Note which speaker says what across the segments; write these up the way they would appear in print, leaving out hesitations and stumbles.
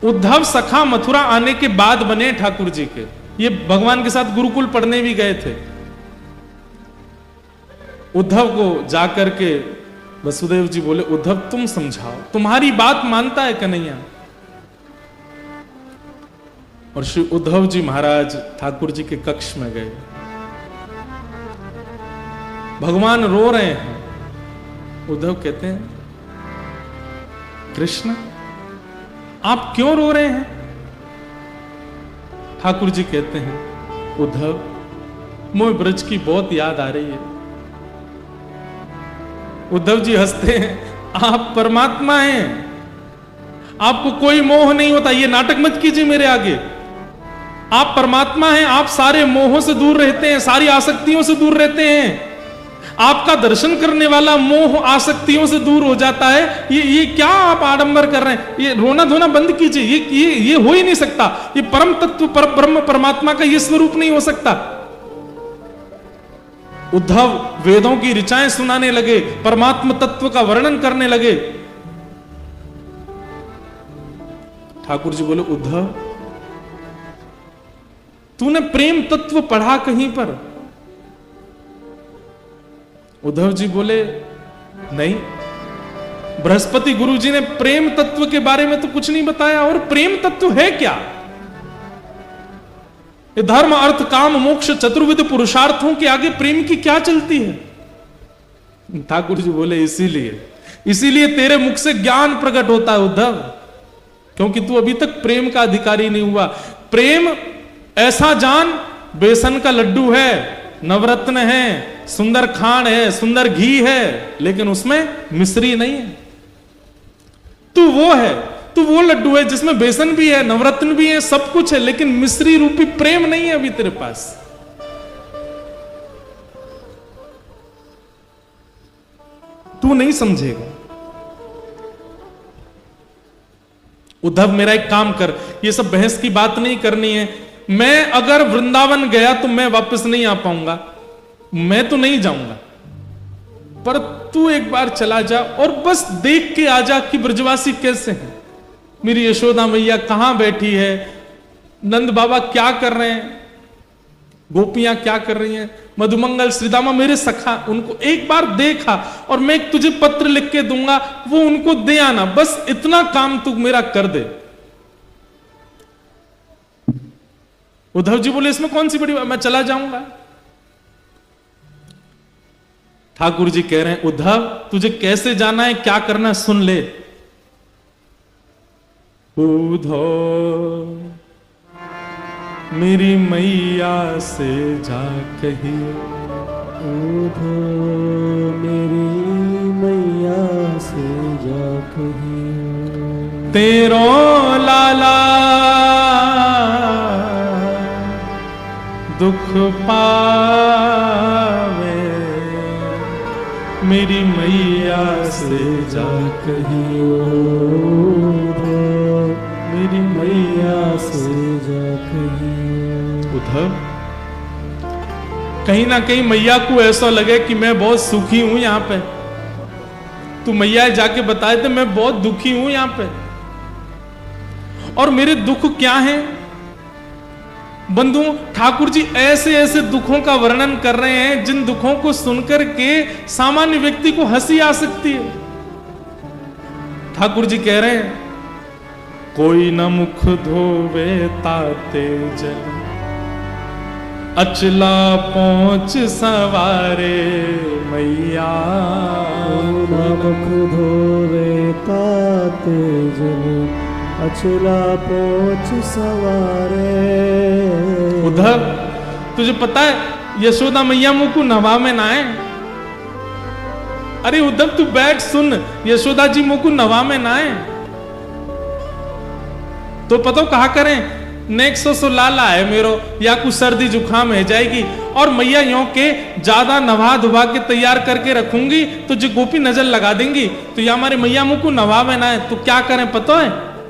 Speaker 1: उद्धव सखा मथुरा आने के बाद बने ठाकुर जी के। ये भगवान के साथ गुरुकुल पढ़ने भी गए थे। उद्धव को जाकर के वसुदेव जी बोले, उद्धव तुम समझाओ, तुम्हारी बात मानता है कन्हैया। और श्री उद्धव जी महाराज ठाकुर जी के कक्ष में गए। भगवान रो रहे हैं। उद्धव कहते हैं, कृष्ण आप क्यों रो रहे हैं? ठाकुर जी कहते हैं, उद्धव मुझे ब्रज की बहुत याद आ रही है। उद्धव जी हंसते हैं, आप परमात्मा हैं, आपको कोई मोह नहीं होता, ये नाटक मत कीजिए मेरे आगे। आप परमात्मा हैं, आप सारे मोहों से दूर रहते हैं, सारी आसक्तियों से दूर रहते हैं। आपका दर्शन करने वाला मोह आसक्तियों से दूर हो जाता है। ये क्या आप आडंबर कर रहे हैं? ये रोना धोना बंद कीजिए। ये हो ही नहीं सकता। ये परम तत्व ब्रह्म परमात्मा का ये स्वरूप नहीं हो सकता। उद्धव वेदों की ऋचाएं सुनाने लगे, परमात्म तत्व का वर्णन करने लगे। ठाकुर जी बोले, उद्धव तूने प्रेम तत्व पढ़ा कहीं पर? उद्धव जी बोले, नहीं, बृहस्पति गुरु जी ने प्रेम तत्व के बारे में तो कुछ नहीं बताया। और प्रेम तत्व है क्या? ये धर्म अर्थ काम मोक्ष चतुर्विध पुरुषार्थों के आगे प्रेम की क्या चलती है? ठाकुर जी बोले, इसीलिए तेरे मुख से ज्ञान प्रकट होता है उद्धव, क्योंकि तू अभी तक प्रेम का अधिकारी नहीं हुआ। प्रेम ऐसा जान, बेसन का लड्डू है, नवरत्न है, सुंदर खांड है, सुंदर घी है, लेकिन उसमें मिश्री नहीं है। तू वो है, तू वो लड्डू है जिसमें बेसन भी है, नवरत्न भी है, सब कुछ है, लेकिन मिश्री रूपी प्रेम नहीं है अभी तेरे पास। तू नहीं समझेगा। उद्धव मेरा एक काम कर, ये सब बहस की बात नहीं करनी है। मैं अगर वृंदावन गया तो मैं वापस नहीं आ पाऊंगा, मैं तो नहीं जाऊंगा, पर तू एक बार चला जा और बस देख के आ जा कि ब्रजवासी कैसे हैं। मेरी यशोदा मैया कहां बैठी है, नंद बाबा क्या कर रहे हैं, गोपियां क्या कर रही हैं, मधुमंगल श्रीदामा मेरे सखा, उनको एक बार देखा और मैं तुझे पत्र लिख के दूंगा, वो उनको दे आना, बस इतना काम तू मेरा कर दे। उद्धव जी बोले, इसमें कौन सी बड़ी बात, मैं चला जाऊंगा। ठाकुर जी कह रहे हैं, उद्धव तुझे कैसे जाना है, क्या करना है, सुन ले। उद्धव मेरी मैया से जा कही,
Speaker 2: उद्धव मेरी मैया से जा कही,
Speaker 1: तेरो लाला दुख पावे, मेरी मैया से जा कही,
Speaker 2: मेरी मैया से जा कही।
Speaker 1: उद्धव कहीं ना कहीं मैया को ऐसा लगे कि मैं बहुत सुखी हूं यहां पे, तू मैया जाके बताए थे मैं बहुत दुखी हूं यहां पे, और मेरे दुख क्या हैं। बंधुओं, ठाकुर जी ऐसे ऐसे दुखों का वर्णन कर रहे हैं जिन दुखों को सुनकर के सामान्य व्यक्ति को हंसी आ सकती है। ठाकुर जी कह रहे हैं, कोई न मुख धोवे ताते जल, अचला पहुंच सवारे मैया,
Speaker 2: न मुख धोवे ताते जल, अचला पहुंच सवारे।
Speaker 1: उद्धव तुझे पता है यशोदा मैया मुंह को नवा में ना है। अरे उद्धव तू बैठ सुन, यशोदा जी मुंह को नवा में ना है तो पता कहा करें, नेक्स्ट सो लाला है मेरो, या कुछ सर्दी जुकाम है जाएगी, और मैया यों के ज्यादा नवा धुवा के तैयार करके रखूंगी तो जो गोपी नजर लगा देंगी, तो या हमारे मैया मुंह को नवा में ना है, तो क्या करें पता है,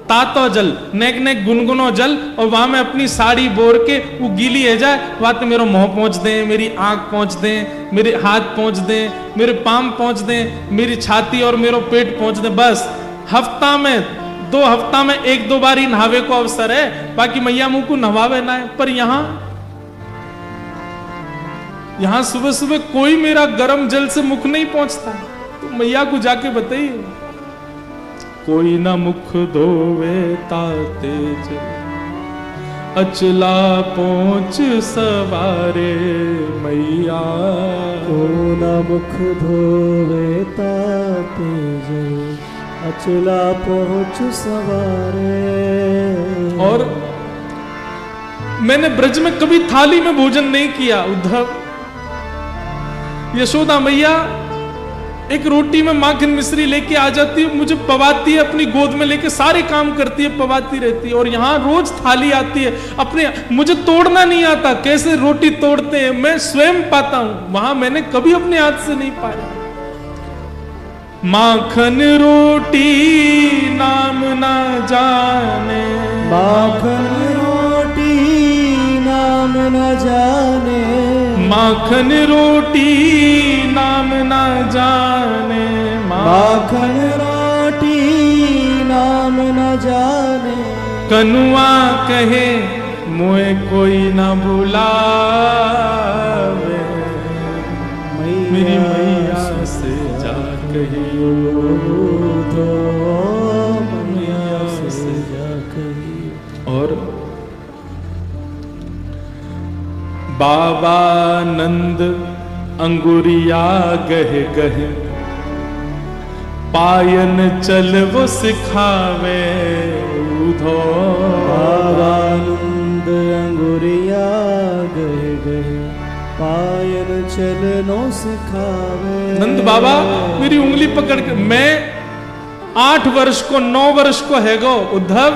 Speaker 1: तातो जल, नेक नेक गुनगुनो जल, और वहां में अपनी साड़ी बोर के वो गीली है जाए, वहां तो मेरा मुंह पहुंच दे, मेरी आंख पहुंच दे, मेरे हाथ पहुंच दे, मेरे पाम पहुंच दे, मेरी छाती और मेरा पेट पहुंच दे, बस हफ्ता में 2 हफ्ता में 1-2 बार ही नहावे को अवसर है, बाकी मैया मुंह को नहवावे ना है। पर यहां सुबह सुबह कोई मेरा गर्म जल से मुख नहीं पहुंचता, तो मैया को जाके बताइए, कोई ना मुख धोवे ताते जल, अचला पहुंच सवारे मैया।
Speaker 2: को न मुख धोवे ताते जल, अचला पहुंच सवारे।
Speaker 1: और मैंने ब्रज में कभी थाली में भोजन नहीं किया उद्धव। यशोदा मैया एक रोटी में माखन मिश्री लेके आ जाती है, मुझे पवाती है, अपनी गोद में लेके सारे काम करती है, पवाती रहती है। और यहां रोज थाली आती है, अपने मुझे तोड़ना नहीं आता, कैसे रोटी तोड़ते हैं मैं स्वयं पाता हूं, वहां मैंने कभी अपने हाथ से नहीं पाया। माखन रोटी नाम ना जाने,
Speaker 2: माखन रोटी नाम न जाने,
Speaker 1: माखन रोटी नाम ना जाने,
Speaker 2: माखन रोटी नाम न जाने।
Speaker 1: कनुआ कहे मोए कोई ना बुलावे, मेरी मैया से जा कहियो,
Speaker 2: तो मैया से जा कहियो।
Speaker 1: और बाबा नंद अंगुरिया गहे गहे, पायन चल वो सिखावे उधो।
Speaker 2: बाबा नंद अंगुरिया गहे गहे, पायन चलनो सिखावे।
Speaker 1: नंद बाबा मेरी उंगली पकड़ के, मैं 8 वर्ष को 9 वर्ष को है गो उद्धव,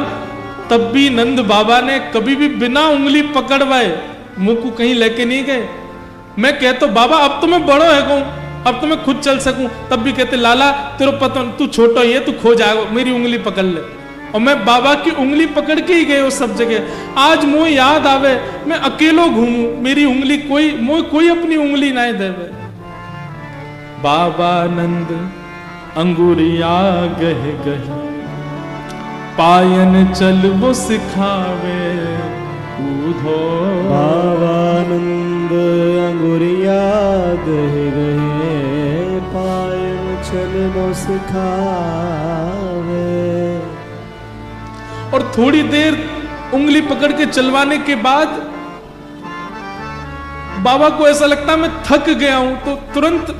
Speaker 1: तब भी नंद बाबा ने कभी भी बिना उंगली पकड़वाए मुंह को कहीं लेके नहीं गए। मैं कहता बाबा अब तो मैं बड़ो है गो, अब तो मैं खुद चल सकूं, तब भी कहते लाला तेरे पता तू छोटा ही है, तू खो जाएगा, मेरी उंगली पकड़ ले। और मैं बाबा की उंगली पकड़ के ही गए उस सब जगह। आज मुझे याद आवे मैं अकेलो घूमू, मेरी उंगली कोई अपनी उंगली ना देवे। बाबा नंद अंगुरिया गहे गहे, पायन चल वो सिखावे उधो।
Speaker 2: बाबा नंद अंगुरिया गहे गहे, पायन चलनो सिखावे।
Speaker 1: और थोड़ी देर उंगली पकड़ के चलवाने के बाद बाबा को ऐसा लगता मैं थक गया हूं, तो तुरंत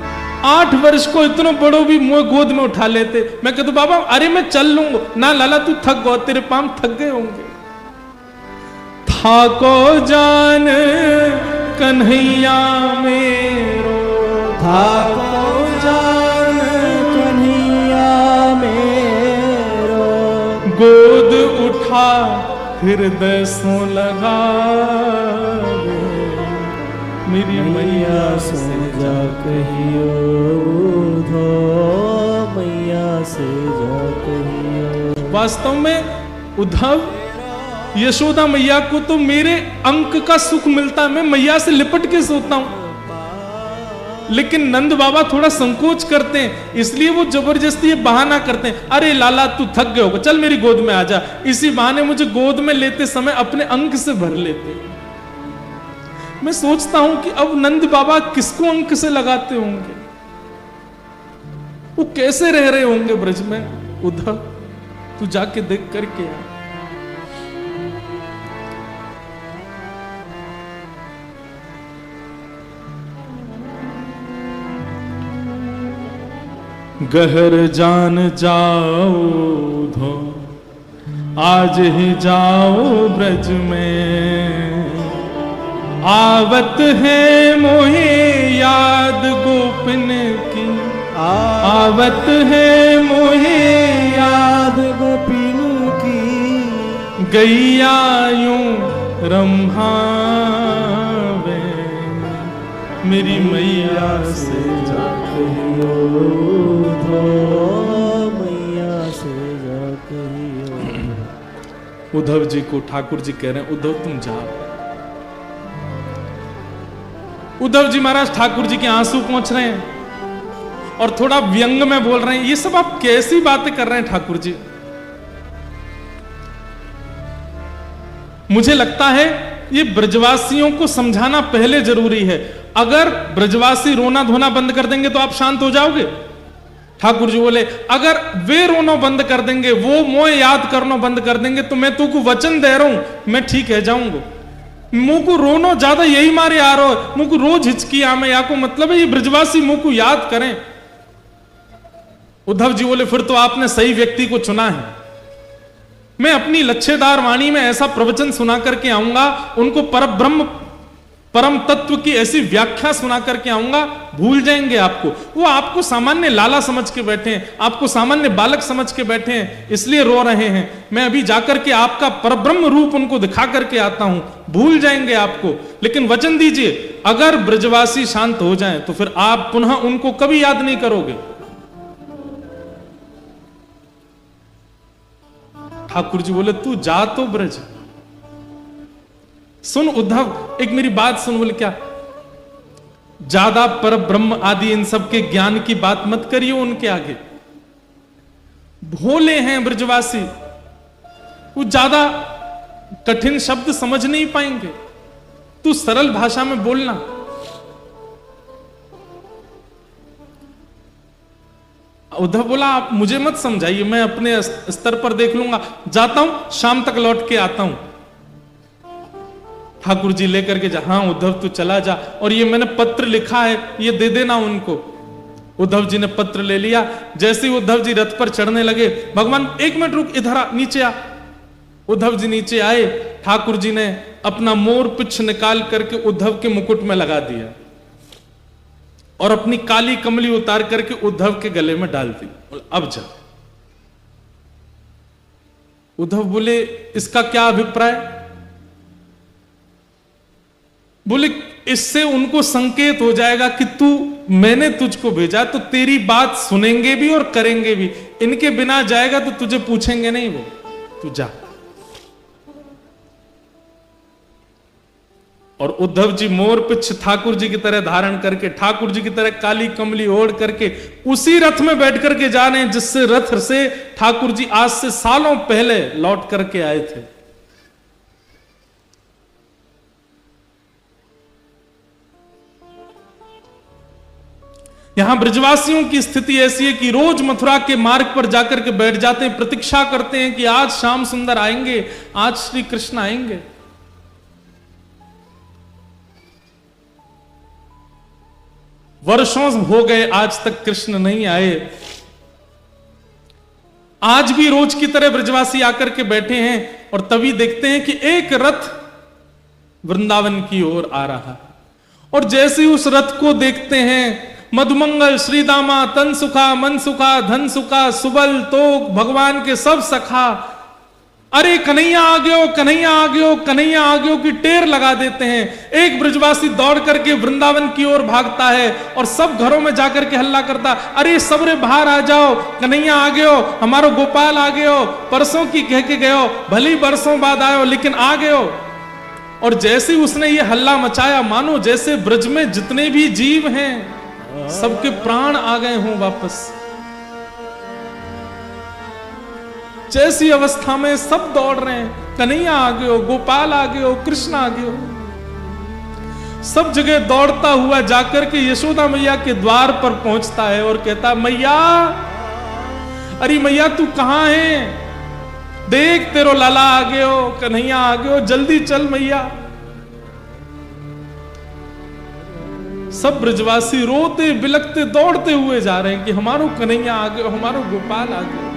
Speaker 1: 8 वर्ष को इतना बड़ो भी मुझे गोद में उठा लेते। मैं कहता बाबा अरे मैं चल लूंगा ना, लाला तू थक गो, तेरे पांव थक गए होंगे। थाको जान कन्हैया मेरो,
Speaker 2: थाको जान कन्हैया मेरो,
Speaker 1: गोद उठा हृदय सो लगा, मेरी मैया से
Speaker 2: जा कहियो धो, मैया से जा कहियो।
Speaker 1: वास्तव में उद्धव यशोदा मैया को तो मेरे अंक का सुख मिलता है, मैं मैया से लिपट के सोता हूं। लेकिन नंद बाबा थोड़ा संकोच करते हैं, इसलिए वो जबरदस्ती ये बहाना करते हैं, अरे लाला तू थक गए होगा, चल मेरी गोद में आ जा। इसी बहाने मुझे गोद में लेते समय अपने अंक से भर लेते। मैं सोचता हूं कि अब नंद बाबा किसको अंक से लगाते होंगे, वो कैसे रह रहे होंगे ब्रज में। उद्धव तू जाके देख करके आ। गहर जान जाओ धो, आज ही जाओ ब्रज में, आवत है मोहे याद गोपिन की, आवत है मोहे
Speaker 2: याद गोपिन की,
Speaker 1: गैया यूं रम्भावे, मेरी मैया से जा
Speaker 2: कहियो धो, मैया से जा कहियो।
Speaker 1: उद्धव जी को ठाकुर जी कह रहे हैं उद्धव तुम जाओ। उद्धव जी महाराज ठाकुर जी के आंसू पहुंच रहे हैं और थोड़ा व्यंग में बोल रहे हैं, ये सब आप कैसी बातें कर रहे हैं ठाकुर जी। मुझे लगता है ये ब्रजवासियों को समझाना पहले जरूरी है। अगर ब्रजवासी रोना धोना बंद कर देंगे तो आप शांत हो जाओगे। ठाकुर जी बोले अगर वे रोना बंद कर देंगे, वो मोह याद करना बंद कर देंगे, तो मैं तुमको वचन दे रहा हूं मैं ठीक है जाऊंगा। मुंह को रोनो ज्यादा यही मारे आ रहा हो, मुंह को रोज हिचकी आमे या को मतलब है ये ब्रजवासी मुंह को याद करें। उद्धव जी बोले फिर तो आपने सही व्यक्ति को चुना है। मैं अपनी लच्छेदार वाणी में ऐसा प्रवचन सुना करके आऊंगा, उनको परब्रह्म परम तत्व की ऐसी व्याख्या सुना करके आऊंगा, भूल जाएंगे आपको। वो आपको सामान्य लाला समझ के बैठे हैं, आपको सामान्य बालक समझ के बैठे हैं, इसलिए रो रहे हैं। मैं अभी जाकर के आपका परब्रह्म रूप उनको दिखा करके आता हूं, भूल जाएंगे आपको। लेकिन वचन दीजिए अगर ब्रजवासी शांत हो जाएं तो फिर आप पुनः उनको कभी याद नहीं करोगे। ठाकुर जी बोले तू जा तो ब्रज। सुन उद्धव, एक मेरी बात सुन। बोले क्या? ज्यादा पर ब्रह्म आदि इन सब के ज्ञान की बात मत करियो उनके आगे। भोले हैं ब्रजवासी, वो ज्यादा कठिन शब्द समझ नहीं पाएंगे, तू सरल भाषा में बोलना। उद्धव बोला आप मुझे मत समझाइए, मैं अपने स्तर पर देख लूंगा, जाता हूं, शाम तक लौट के आता हूं। ठाकुर जी लेकर के जा। हाँ उद्धव तू चला जा, और ये मैंने पत्र लिखा है ये दे देना उनको। उद्धव जी ने पत्र ले लिया। जैसे ही उद्धव जी रथ पर चढ़ने लगे, भगवान एक मिनट रुक, इधर आ, नीचे आ। उद्धव जी नीचे आए, ठाकुर जी ने अपना मोर पुच्छ निकाल करके उद्धव के मुकुट में लगा दिया और अपनी काली कमली उतार करके उद्धव के गले में डाल दी। अब जा। उद्धव बोले इसका क्या अभिप्राय? बोले इससे उनको संकेत हो जाएगा कि तू, मैंने तुझको भेजा तो तेरी बात सुनेंगे भी और करेंगे भी। इनके बिना जाएगा तो तुझे पूछेंगे नहीं, वो तू जा। और उद्धव जी मोर पिछ ठाकुर जी की तरह धारण करके, ठाकुर जी की तरह काली कमली ओढ़ करके उसी रथ में बैठ करके जा रहे हैं जिससे रथ से ठाकुर जी आज से सालों पहले लौट करके आए थे। यहां ब्रजवासियों की स्थिति ऐसी है कि रोज मथुरा के मार्ग पर जाकर के बैठ जाते हैं, प्रतीक्षा करते हैं कि आज श्याम सुंदर आएंगे, आज श्री कृष्ण आएंगे। वर्षों हो गए आज तक कृष्ण नहीं आए। आज भी रोज की तरह ब्रजवासी आकर के बैठे हैं और तभी देखते हैं कि एक रथ वृंदावन की ओर आ रहा है। और जैसे ही उस रथ को देखते हैं, मधुमंगल श्रीदामा तन सुखा मन सुखा धन सुखा सुबल तोक भगवान के सब सखा, अरे कन्हैया आ गयो, कन्हैया आ गयो, कन्हैया आ गयो की टेर लगा देते हैं। एक ब्रजवासी दौड़ करके वृंदावन की ओर भागता है और सब घरों में जाकर के हल्ला करता, अरे सबरे बाहर आ जाओ, कन्हैया आ गयो, हमारो गोपाल आ गयो, परसों की कह के गयो, भली बरसों बाद आयो लेकिन आ गयो। और जैसे उसने ये हल्ला मचाया, मानो जैसे ब्रज में जितने भी जीव हैं सबके प्राण आ गए हों वापस। जैसी अवस्था में सब दौड़ रहे हैं, कन्हैया आ गयो, गोपाल आ गयो, कृष्ण आ गयो। सब जगह दौड़ता हुआ जाकर के यशोदा मैया के द्वार पर पहुंचता है और कहता, मैया, अरे मैया तू कहां है? देख तेरो लाला आ गयो, कन्हैया आ गयो, जल्दी चल मैया। सब ब्रजवासी रोते बिलखते दौड़ते हुए जा रहे हैं कि हमारो कन्हैया आ गयो, हमारो गोपाल आ गयो।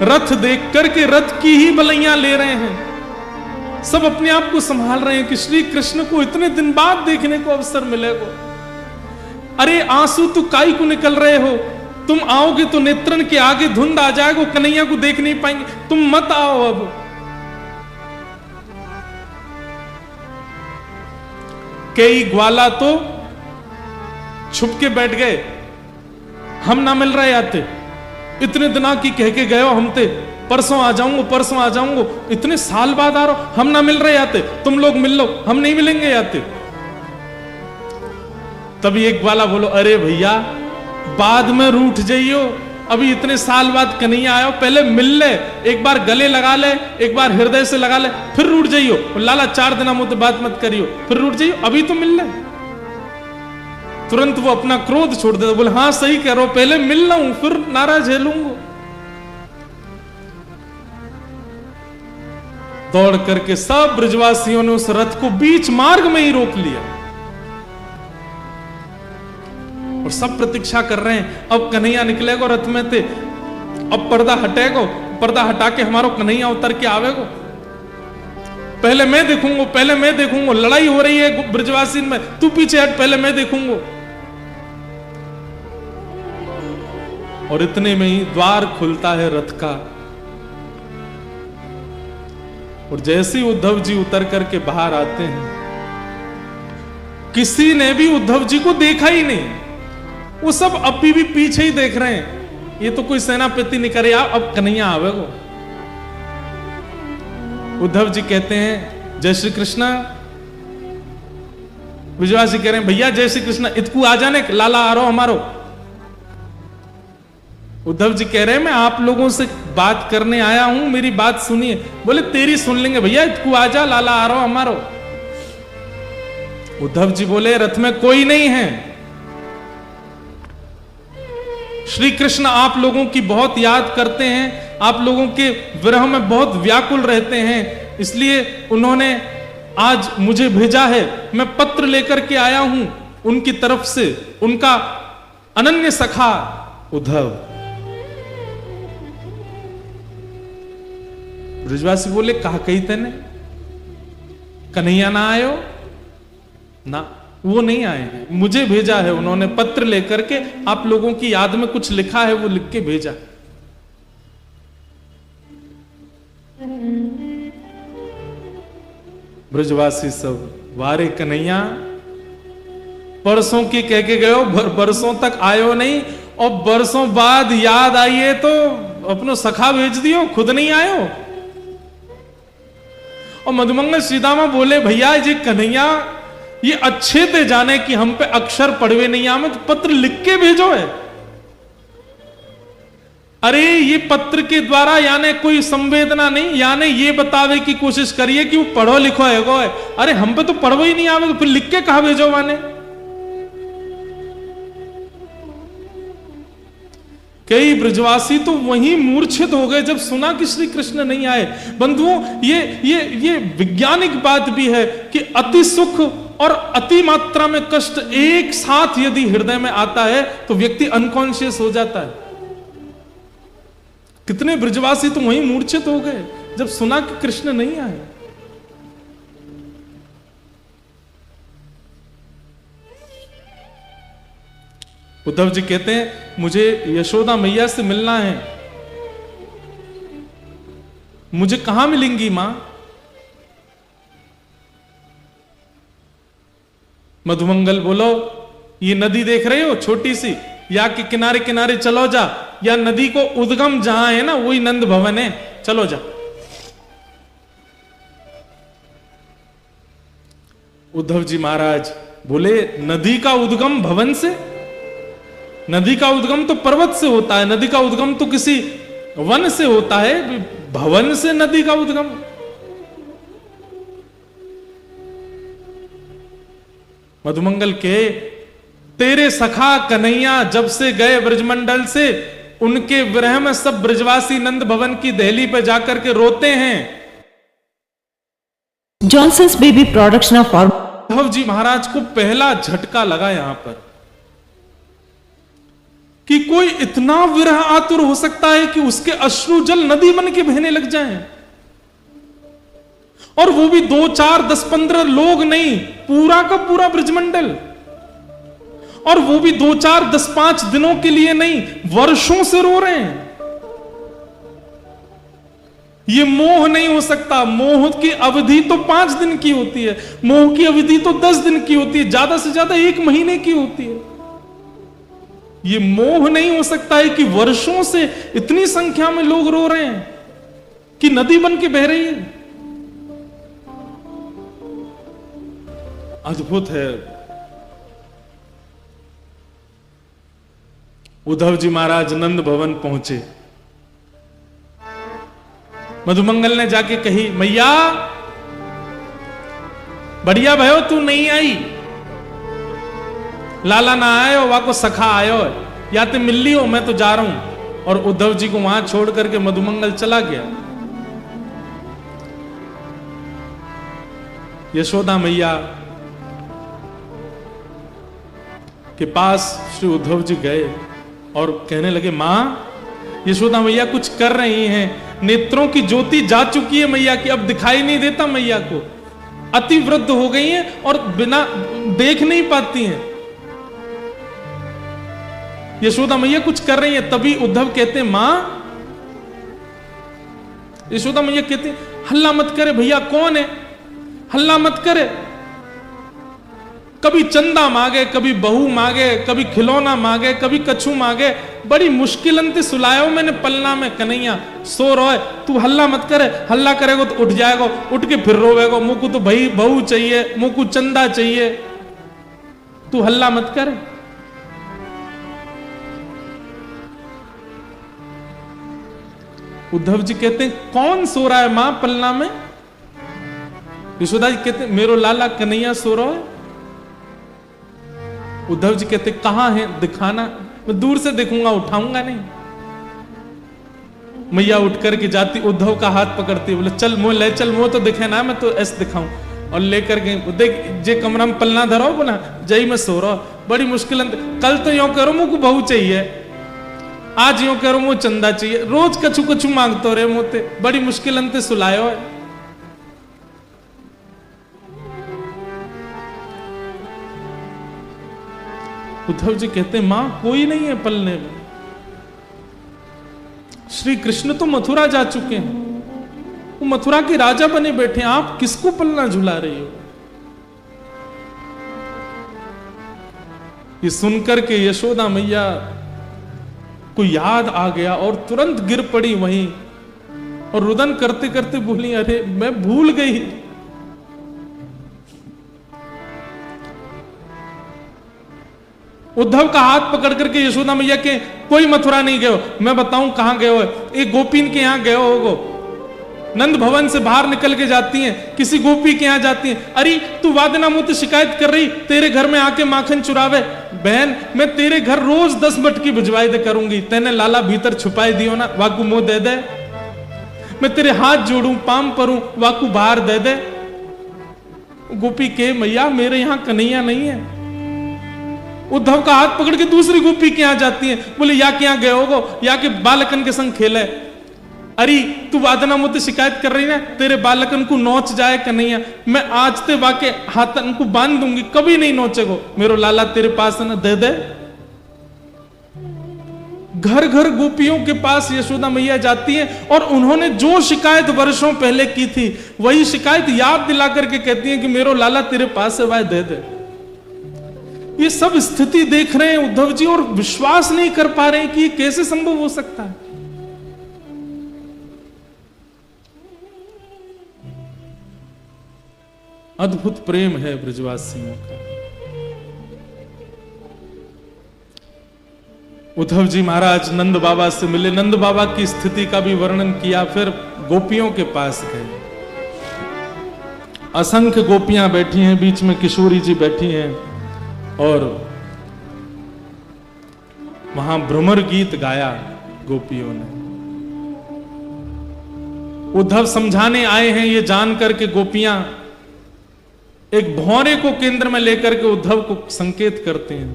Speaker 1: रथ देख करके रथ की ही बलैया ले रहे हैं। सब अपने आप को संभाल रहे हैं कि श्री कृष्ण को इतने दिन बाद देखने को अवसर मिलेगा। अरे आंसू तो काई को निकल रहे हो, तुम आओगे तो नेत्रन के आगे धुंध आ जाएगा, कन्हैया को देख नहीं पाएंगे, तुम मत आओ। अब कई ग्वाला तो छुप के बैठ गए, हम ना मिल रहे आते, इतने दिना की कह के गए हो हम ते, परसों आ जाऊंगा, परसों आ जाऊंगा, इतने साल बाद आ रहा हो, हम ना मिल रहे आते, तुम लोग मिल लो, हम नहीं मिलेंगे आते। तभी एक ग्वाला बोलो, अरे भैया बाद में रूठ जाइयो, अभी इतने साल बाद कन्हैया आयो, पहले मिल ले, एक बार गले लगा ले, एक बार हृदय से लगा ले, फिर रूठ जाइयो। लाला 4 दिन मुझे बात मत करियो, फिर रूठ जाइयो, अभी तो मिल ले। तुरंत वो अपना क्रोध छोड़ दे, बोले हाँ सही कह रहे हो, पहले मिल लूं फिर नाराज झेलूंगा। दौड़ करके सब ब्रजवासियों ने उस रथ को बीच मार्ग में ही रोक लिया और सब प्रतीक्षा कर रहे हैं, अब कन्हैया निकलेगा रथ में थे, अब पर्दा हटेगा, पर्दा हटा के हमारो कन्हैया उतर के आवेगो, पहले मैं देखूंगा, पहले मैं देखूंगा, लड़ाई हो रही है ब्रजवासी में, तू पीछे हट, पहले मैं देखूंगा। और इतने में ही द्वार खुलता है रथ का, और जैसे ही उद्धव जी उतर करके बाहर आते हैं, किसी ने भी उद्धव जी को देखा ही नहीं, वो सब अभी भी पीछे ही देख रहे हैं, ये तो कोई सेनापति नहीं करे, अब कन्हैया आवेगो। उद्धव जी कहते हैं जय श्री कृष्णा, ब्रजवासी कह रहे हैं भैया जय श्री कृष्णा, इतकू आ जाने, लाला आ रहा हमारो। उद्धव जी कह रहे हैं मैं आप लोगों से बात करने आया हूं, मेरी बात सुनिए। बोले तेरी सुन लेंगे भैया, तू आजा, लाला आ रहा हमारो। उद्धव जी बोले रथ में कोई नहीं है, श्री कृष्ण आप लोगों की बहुत याद करते हैं, आप लोगों के विरह में बहुत व्याकुल रहते हैं, इसलिए उन्होंने आज मुझे भेजा है, मैं पत्र लेकर के आया हूं उनकी तरफ से, उनका अनन्य सखा उद्धव। ब्रजवासी बोले कहा कही तेने, कन्हैया ना आयो ना, वो नहीं आए हैं, मुझे भेजा है उन्होंने पत्र लेकर के, आप लोगों की याद में कुछ लिखा है वो लिख के भेजा। ब्रजवासी सब वारे कन्हैया, परसों की कह के गयो, बरसों तक आयो नहीं, और बरसों बाद याद आई है तो अपनो सखा भेज दियो, खुद नहीं आयो। और मधुमंगल श्रीदामा बोले भैया ये कन्हैया ये अच्छे थे जाने कि हम पे अक्षर पढ़वे नहीं आवे, तो पत्र लिख के भेजो है। अरे ये पत्र के द्वारा यानी कोई संवेदना नहीं, यानी ये बतावे की कोशिश करिए कि वो पढ़ो लिखो है। अरे हम पे तो पढ़ो ही नहीं आवे, तो फिर लिख के कहा भेजो माने। कई ब्रजवासी तो वहीं मूर्छित हो गए जब सुना कि श्री कृष्ण नहीं आए। बंधुओं ये वैज्ञानिक बात भी है कि अति सुख और अति मात्रा में कष्ट एक साथ यदि हृदय में आता है तो व्यक्ति अनकॉन्शियस हो जाता है। कितने ब्रजवासी तो वहीं मूर्छित हो गए जब सुना कि कृष्ण नहीं आए। उद्धव जी कहते हैं मुझे यशोदा मैया से मिलना है। मुझे कहां मिलेंगी मां? मधुमंगल बोलो ये नदी देख रहे हो छोटी सी, या के किनारे किनारे चलो जा, या नदी को उद्गम जहां है ना वही नंद भवन है, चलो जा। उद्धव जी महाराज बोले नदी का उद्गम भवन से? नदी का उद्गम तो पर्वत से होता है, नदी का उद्गम तो किसी वन से होता है, भवन से नदी का उद्गम? मधुमंगल के तेरे सखा कन्हैया जब से गए ब्रजमंडल से, उनके विरह में सब ब्रजवासी नंद भवन की दहली पे जाकर के रोते हैं।
Speaker 3: Johnson's baby production of
Speaker 1: Uddhav ji Maharaj को पहला झटका लगा यहां पर कि कोई इतना विरह आतुर हो सकता है कि उसके अश्रु जल नदी बन के बहने लग जाएं। और वो भी 2, 4, 10, 15 लोग नहीं, पूरा का पूरा ब्रजमंडल। और वो भी 2, 4, 10, 5 दिनों के लिए नहीं, वर्षों से रो रहे हैं। ये मोह नहीं हो सकता। मोह की अवधि तो 5 दिन की होती है, मोह की अवधि तो 10 दिन की होती है, ज्यादा से ज्यादा 1 महीने की होती है। ये मोह नहीं हो सकता है कि वर्षों से इतनी संख्या में लोग रो रहे हैं कि नदी बन के बह रही है। अद्भुत है। उद्धव जी महाराज नंद भवन पहुंचे। मधुमंगल ने जाके कही, मैया बढ़िया भयो तू नहीं आई, लाला ना आयो, वा को सखा आयो, या ते मिल ली हो, मैं तो जा रहा हूं। और उद्धव जी को वहां छोड़ करके मधुमंगल चला गया। यशोदा मैया के पास श्री उद्धव जी गए और कहने लगे, मां यशोदा मैया कुछ कर रही हैं, नेत्रों की ज्योति जा चुकी है मैया की, अब दिखाई नहीं देता मैया को, अति वृद्ध हो गई हैं और बिना देख नहीं पाती हैं। यशोदा मैया कुछ कर रही है। तभी उद्धव कहते हैं, मां, यशोदा मैया कहते हैं, हल्ला मत करे भैया, कौन है, हल्ला मत करे। कभी चंदा मांगे, कभी बहू मांगे, कभी खिलौना मांगे, कभी कछू मांगे, बड़ी मुश्किल अंत सुलायो मैंने पलना में, कन्हैया सो रहा है, तू हल्ला मत करे, हल्ला करेगो तो उठ जाएगो, उठ के फिर रोवेगो, मुझको तो भाई बहू चाहिए, मुझको चंदा चाहिए, तू हल्ला मत करे। उद्धव जी कहते हैं, कौन सो रहा है मां पलना में? यशोदा जी कहते हैं, मेरो लाला कन्हैया सो रहा है। उद्धव जी कहते, कहां है, दिखाना, मैं दूर से देखूंगा, उठाऊंगा नहीं। मैया उठ करके जाती, उद्धव का हाथ पकड़ती, बोले चल मोह ले चल, मोह तो दिखे ना, मैं तो ऐसे दिखाऊं। और लेकर के देख, जे कमरा में पलना धरो बोला, जय मैं सो रहा, बड़ी मुश्किल, कल तो यो करो मुझको बहू चाहिए, आज यो करो मुझे चंदा चाहिए, रोज कछु कछु मांगतो रहे मोते, बड़ी मुश्किल अंत सुलायो है। उद्धव जी कहते, मां कोई नहीं है पलने में, श्री कृष्ण तो मथुरा जा चुके हैं, वो मथुरा के राजा बने बैठे हैं, आप किसको पलना झुला रही हो? ये सुनकर के यशोदा मैया को याद आ गया और तुरंत गिर पड़ी वहीं और रुदन करते करते बोली, अरे मैं भूल गई। उद्धव का हाथ पकड़ करके यशोदा मैया के, कोई मथुरा नहीं गए हो, मैं बताऊं कहां गए हो, एक गोपीन के यहां गए होगो, नंद भवन से बाहर निकल के जाती हैं, किसी गोपी के यहां जाती हैं, अरे तू वादना मुझसे शिकायत कर रही, तेरे घर में आके माखन चुरावे, बहन मैं तेरे घर रोज 10 मटकी भिजवाई दे करूंगी, तेने लाला भीतर छुपाई दियो ना, वाकू मुंह दे दे, मैं तेरे हाथ जोड़ू पाम परूं, वाकू बाहर दे दे। गोपी के, मैया मेरे यहां कन्हैया नहीं है। उद्धव का हाथ पकड़ के दूसरी गोपी के यहां जाती है, बोले या के यहां गए होगो, या के बालकन के संग खेले, अरे तू वादना मुझसे शिकायत कर रही ना, तेरे बालकन को नोच जाए कन्हैया, मैं आज ते वाके हाथन को बांध दूंगी, कभी नहीं नोचेगो, मेरो लाला तेरे पास है ना, दे दे। घर घर गोपियों के पास यशोदा मैया जाती है और उन्होंने जो शिकायत वर्षों पहले की थी वही शिकायत याद दिला करके कहती है कि मेरो लाला तेरे पास है, वह दे दे। ये सब स्थिति देख रहे हैं उद्धव जी और विश्वास नहीं कर पा रहे हैं कि ये कैसे संभव हो सकता है। अद्भुत प्रेम है ब्रजवासियों का। उद्धव जी महाराज नंद बाबा से मिले, नंद बाबा की स्थिति का भी वर्णन किया, फिर गोपियों के पास गए। असंख्य गोपियां बैठी हैं, बीच में किशोरी जी बैठी हैं और वहां भ्रमर गीत गाया गोपियों ने। उद्धव समझाने आए हैं ये जान करके गोपियां एक भौरे को केंद्र में लेकर के उद्धव को संकेत करते हैं,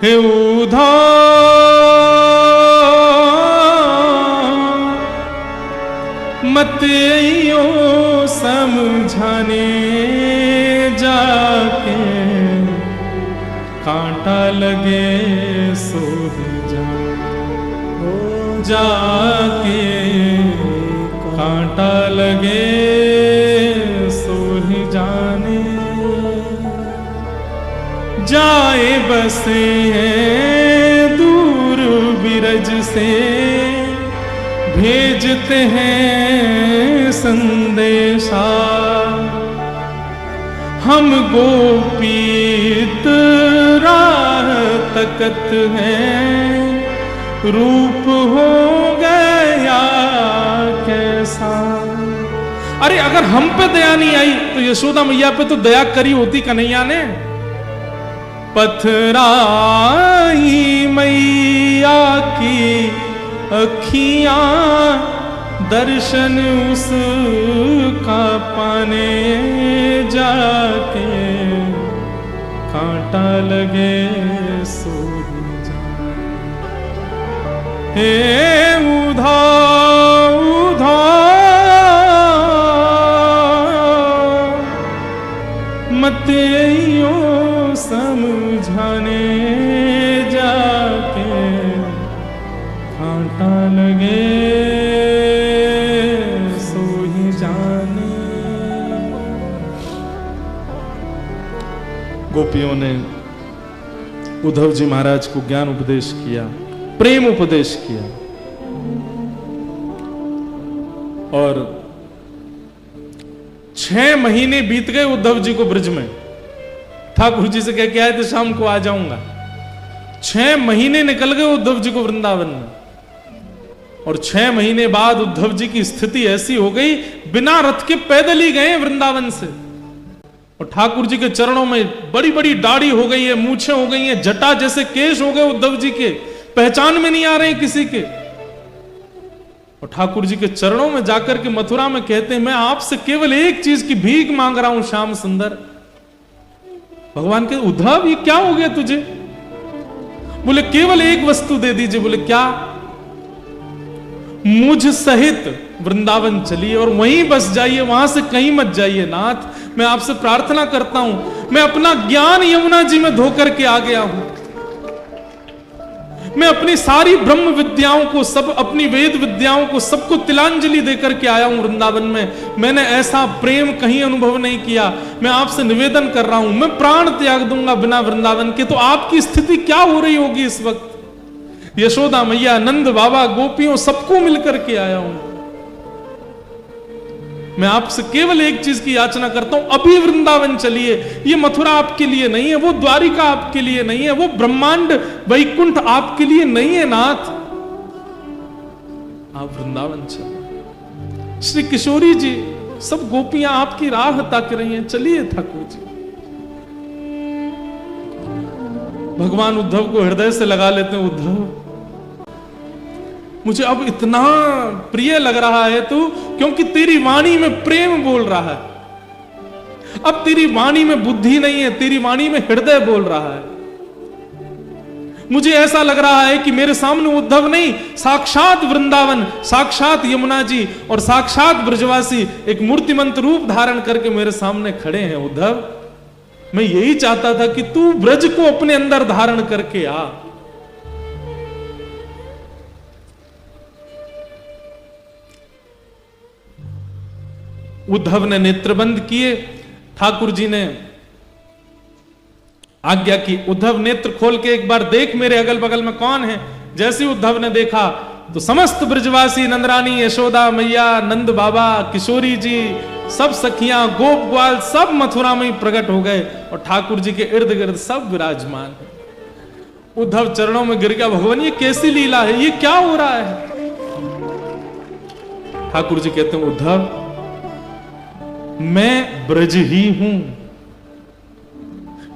Speaker 1: हे उद्धव मत आइयो समझाने जाके, कांटा लगे सो जा, जाके कांटा लगे सो ही जाने, जाए बसे हैं दूर बिरज से, भेजते हैं संदेशा, हम गोपीत राह तकत हैं, रूप हो गया कैसा। अरे अगर हम पे दया नहीं आई तो यशोदा मैया पे तो दया करी होती कन्हैया ने। पथराई मैया की अखियां, दर्शन उसका पाने जाके, कांटा लगे सो हे उधा उधा मत यो समझाने जाके, कांटा लगे सो ही जाने। गोपियों ने उद्धव जी महाराज को ज्ञान उपदेश किया, प्रेम उपदेश किया, और 6 महीने बीत गए उद्धव जी को ब्रज में। ठाकुर जी से कह के आए थे शाम को आ जाऊंगा। 6 महीने निकल गए उद्धव जी को वृंदावन में, और 6 महीने बाद उद्धव जी की स्थिति ऐसी हो गई, बिना रथ के पैदल ही गए वृंदावन से। और ठाकुर जी के चरणों में बड़ी बड़ी दाढ़ी हो गई है, मूछें हो गई हैं, जटा जैसे केश हो गए उद्धव जी के, पहचान में नहीं आ रहे किसी के। और ठाकुर जी के चरणों में जाकर के मथुरा में कहते हैं, मैं आपसे केवल एक चीज की भीख मांग रहा हूं श्याम सुंदर। भगवान के उद्धव ये क्या हो गया तुझे? बोले केवल एक वस्तु दे दीजिए। बोले क्या? मुझ सहित वृंदावन चलिए और वहीं बस जाइए, वहां से कहीं मत जाइए नाथ, मैं आपसे प्रार्थना करता हूं। मैं अपना ज्ञान यमुना जी में धोकर के आ गया हूं, मैं अपनी सारी ब्रह्म विद्याओं को, सब अपनी वेद विद्याओं को, सबको तिलांजलि देकर के आया हूं वृंदावन में। मैंने ऐसा प्रेम कहीं अनुभव नहीं किया। मैं आपसे निवेदन कर रहा हूं, मैं प्राण त्याग दूंगा बिना वृंदावन के। तो आपकी स्थिति क्या हो रही होगी इस वक्त? यशोदा मैया, नंद बाबा, गोपियों, सबको मिलकर के आया हूं। मैं आपसे केवल एक चीज की याचना करता हूं, अभी वृंदावन चलिए। ये मथुरा आपके लिए नहीं है, वो द्वारिका आपके लिए नहीं है, वो ब्रह्मांड वैकुंठ आपके लिए नहीं है नाथ, आप वृंदावन चलिए। श्री किशोरी जी, सब गोपियां आपकी राह ताक रही हैं, चलिए ठाकुर जी। भगवान उद्धव को हृदय से लगा लेते हैं। उद्धव, मुझे अब इतना प्रिय लग रहा है तू, क्योंकि तेरी वाणी में प्रेम बोल रहा है। अब तेरी वाणी में बुद्धि नहीं है, तेरी वाणी में हृदय बोल रहा है। मुझे ऐसा लग रहा है कि मेरे सामने उद्धव नहीं, साक्षात वृंदावन, साक्षात यमुना जी और साक्षात ब्रजवासी एक मूर्तिमंत रूप धारण करके मेरे सामने खड़े हैं। उद्धव, मैं यही चाहता था कि तू ब्रज को अपने अंदर धारण करके आ। उद्धव ने नेत्र बंद किए, ठाकुर जी ने आज्ञा की, उद्धव नेत्र खोल के एक बार देख मेरे अगल बगल में कौन है। जैसे उद्धव ने देखा तो समस्त ब्रजवासी, नंदरानी, यशोदा मैया, नंद बाबा, किशोरी जी, सब सखियां, गोप ग्वाल, सब मथुरा में ही प्रकट हो गए और ठाकुर जी के इर्द गिर्द सब विराजमान है। उद्धव चरणों में गिर गया, भगवान ये कैसी लीला है, ये क्या हो रहा है? ठाकुर जी कहते हैं, उद्धव मैं ब्रज ही हूं,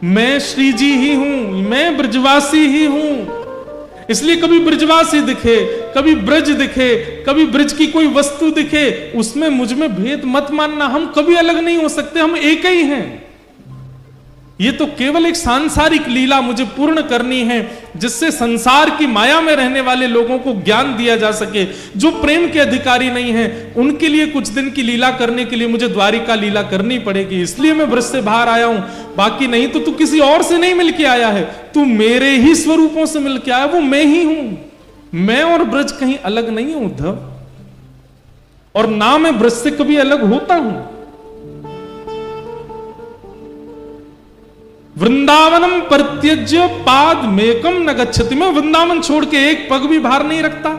Speaker 1: मैं श्री जी ही हूं, मैं ब्रजवासी ही हूं। इसलिए कभी ब्रजवासी दिखे, कभी ब्रज दिखे, कभी ब्रज की कोई वस्तु दिखे, उसमें मुझ में भेद मत मानना। हम कभी अलग नहीं हो सकते, हम एक ही हैं। ये तो केवल एक सांसारिक लीला मुझे पूर्ण करनी है, जिससे संसार की माया में रहने वाले लोगों को ज्ञान दिया जा सके। जो प्रेम के अधिकारी नहीं हैं, उनके लिए कुछ दिन की लीला करने के लिए मुझे द्वारिका लीला करनी पड़ेगी। इसलिए मैं ब्रज से बाहर आया हूं, बाकी नहीं तो तू किसी और से नहीं मिलके आया है, तू मेरे ही स्वरूपों से मिलके आया, वो मैं ही हूं। मैं और ब्रज कहीं अलग नहीं हूं उद्धव, और ना मैं ब्रज से कभी अलग होता हूं। वृंदावनम परित्यज्य पाद मेकम न गच्छति, मैं वृंदावन छोड़ के एक पग भी बाहर नहीं रखता।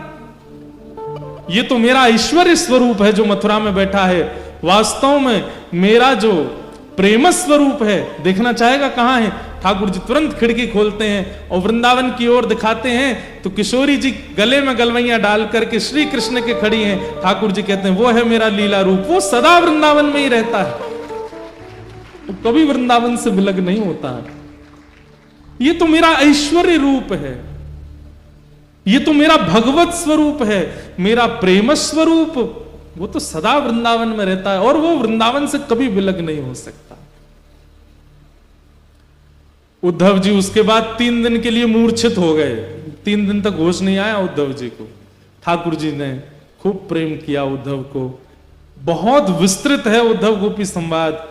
Speaker 1: ये तो मेरा ऐश्वर्य स्वरूप है जो मथुरा में बैठा है। वास्तव में मेरा जो प्रेम स्वरूप है, देखना चाहेगा कहां है। ठाकुर जी तुरंत खिड़की खोलते हैं और वृंदावन की ओर दिखाते हैं तो किशोरी जी गले में गलवैयां डाल करके श्री कृष्ण के खड़ी हैं। ठाकुर जी कहते हैं वो है मेरा लीला रूप, वो सदा वृंदावन में ही रहता है, वो कभी वृंदावन से विलग नहीं होता है। ये तो मेरा ऐश्वर्य रूप है, ये तो मेरा भगवत स्वरूप है, मेरा प्रेम स्वरूप, वो तो सदा वृंदावन में रहता है और वो वृंदावन से कभी विलग नहीं हो सकता। उद्धव जी उसके बाद 3 दिन के लिए मूर्छित हो गए, 3 दिन तक होश नहीं आया उद्धव जी को। ठाकुर जी ने खूब प्रेम किया उद्धव को, बहुत विस्तृत है उद्धव गोपी संवाद।